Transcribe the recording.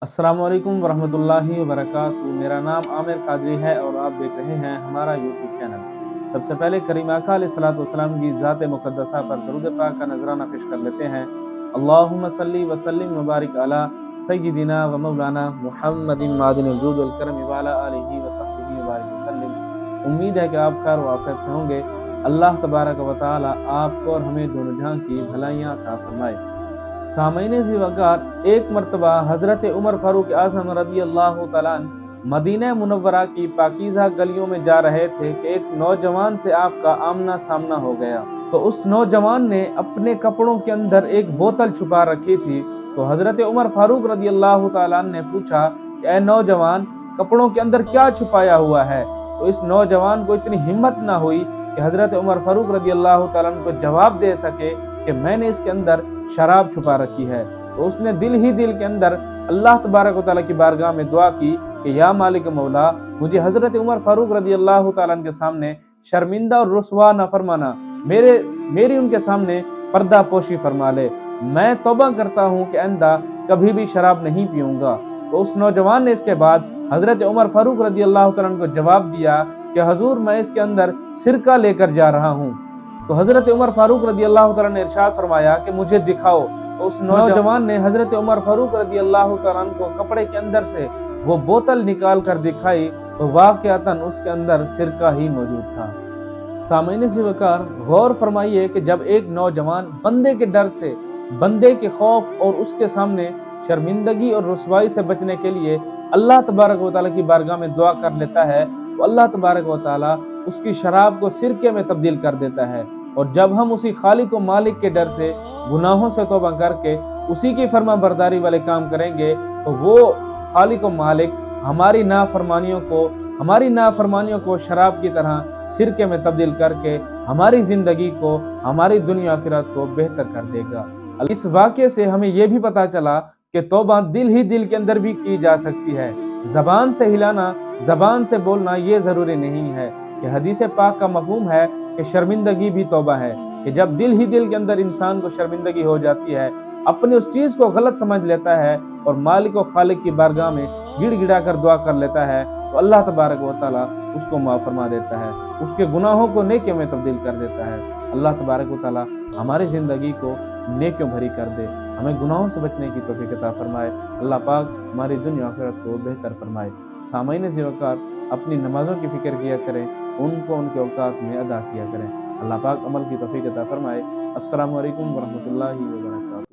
अस्सलाम वालेकुम वरहमतुल्लाहि वबरकातुहू। मेरा नाम आमिर कादरी है और आप देख रहे हैं हमारा यूट्यूब चैनल। सबसे पहले करीम आका अलैहिस्सलातु वस्सलाम की ज़ात मुक़द्दसा पर दरूद पाक का नजराना पेश कर लेते हैं। अल्लाहुम्मा सल्ली व सल्लिम व बारिक अला सय्यिदिना व मौलाना मुहम्मदिन मादिनिल जूद वल करम व अला आलिहि व सहबिहि व बारिक वसल्लिम। उम्मीद है कि आप खैर व आफियत से होंगे। अल्लाह तबारक व तआला आपको और हमें दोनों जहां की भलाइयाँ अता फरमाए। सामईन ज़िवकार, एक मरतबा हज़रत उमर फारूक आज़म रज़ियल्लाहु तआला अन्हु मदीना मुनव्वरा की पाकीज़ा गलियों में जा रहे थे कि एक नौजवान से आपका आमना सामना हो गया। तो उस नौजवान ने अपने कपड़ों के अंदर एक बोतल छुपा रखी थी। तो हज़रत उमर फारूक रज़ियल्लाहु तआला अन्हु ने पूछा कि ऐ नौजवान, कपड़ों के अंदर क्या छुपाया हुआ है? तो इस नौजवान को इतनी हिम्मत ना हुई कि हज़रत उमर फारूक रज़ियल्लाहु तआला अन्हु को जवाब दे सके कि मैंने इसके अंदर शराब छुपा रखी है। तो उसने दिल ही दिल के अंदर अल्लाह तबारक व तआला की बारगाह में दुआ की कि या मालिक मौला, मुझे हज़रत उमर फारूक रज़ियल्लाहु तआला अन्हु के सामने शर्मिंदा और रुसवा न फरमाना, मेरी उनके सामने पर्दा पोशी फरमा ले। मैं तौबा करता हूँ कि आइंदा कभी भी शराब नहीं पीऊंगा। तो उस नौजवान ने इसके बाद हज़रत उमर फारूक रज़ियल्लाहु तआला अन्हु को जवाब दिया कि हजूर, मैं इसके अंदर सिरका लेकर जा रहा हूँ। तो हज़रत उमर फारूक रज़ियल्लाहु तआला ने इरशाद फरमाया कि मुझे दिखाओ। तो उस नौजवान ने हज़रत उमर फारूक रज़ियल्लाहु तआला को कपड़े के अंदर से वो बोतल निकाल कर दिखाई। तो वाक़अतन उसके अंदर सिरका ही मौजूद था। सामईन ज़िवकार, गौर फरमाइए कि जब एक नौजवान बंदे के डर से, बंदे के खौफ और उसके सामने शर्मिंदगी और रुसवाई से बचने के लिए अल्लाह तबारक व तआला की बारगाह में दुआ कर लेता है, तो अल्लाह तबारक व तआला उसकी शराब को सिरके में तब्दील कर देता है। और जब हम उसी खालिक व मालिक के डर से, गुनाहों से तौबा करके उसी की फर्मा बरदारी वाले काम करेंगे, तो वो खालिक व मालिक हमारी नाफरमानियों को शराब की तरह सिरके में तब्दील करके हमारी जिंदगी को, हमारी दुनिया आखिरत को बेहतर कर देगा। इस वाक़े से हमें यह भी पता चला कि तौबा दिल ही दिल के अंदर भी की जा सकती है। ज़बान से हिलाना, ज़बान से बोलना ये ज़रूरी नहीं है। कि हदीस पाक का मफ़हूम है कि शर्मिंदगी भी तौबा है। कि जब दिल ही दिल के अंदर इंसान को शर्मिंदगी हो जाती है, अपनी उस चीज़ को गलत समझ लेता है और मालिक व खालिक की बारगाह में गिड़गिड़ा कर दुआ कर लेता है, तो अल्लाह तबारक व तआला उसको माफ़ फरमा देता है, उसके गुनाहों को नेकियों में तब्दील कर देता है। अल्लाह तबारक व तआला हमारी ज़िंदगी को नेकियों भरी कर दे, हमें गुनाहों से बचने की तौफीक अता फरमाए। अल्लाह पाक हमारी दुनिया आखिरत को बेहतर फरमाए। सामईन ज़िवकार, अपनी नमाज़ों की फ़िक्र किया करें, उनको उनके औकात में अदा किया करें। अल्लाह पाक अमल की तौफीक अता फरमाए। अस्सलामु अलैकुम वरहमतुल्लाहि वबरकातुहू।